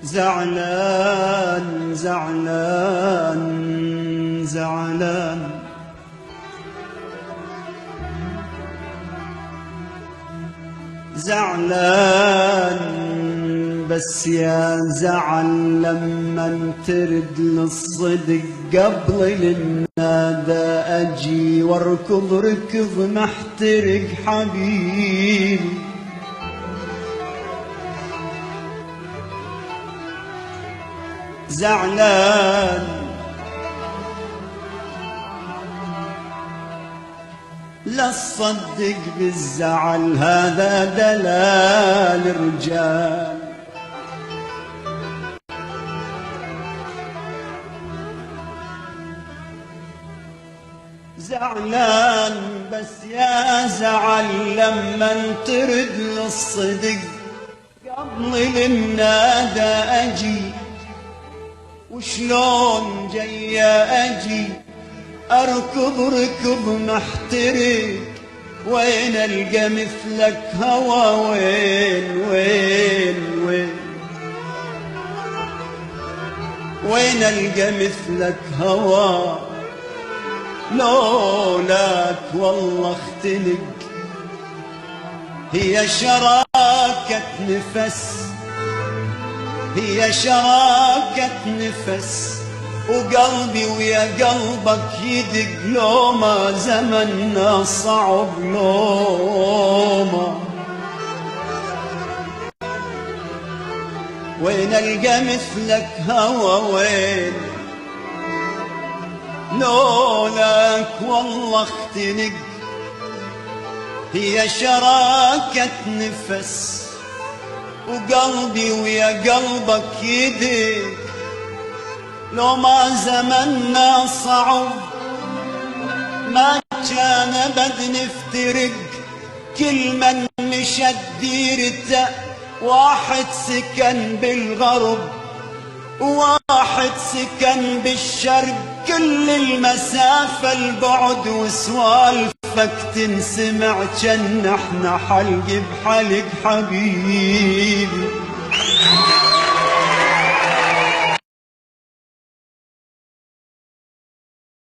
زعلان زعلان زعلان زعلان بس يا زعل لما ترد للصدق قبل النادى اجي واركض ركض محترق حبيبي. زعلان لا تصدق بالزعل هذا دلال رجال. زعلان بس يا زعل لما ترد للصدق قبل النادى اجي وشلون جاية اجي اركض ركض محترق وين القى مثلك هوى وين القى مثلك هوى لولاك والله اختنق. هي شراكة نفس هي شراكة نفس وقلبي ويا قلبك يدق لو ما زمننا صعب لو ما وين القى مثلك هوى وين لولاك والله اختنق. هي شراكة نفس وقلبي ويا قلبك يدق لو ما زمننا صعب ما كان ابد نفترق. كل من مشى ديرته واحد سكن بالغرب وواحد سكن بالشرق كل المسافة البعد وسوالفك تنسمع جن احنا حلق بحلق حبيبي.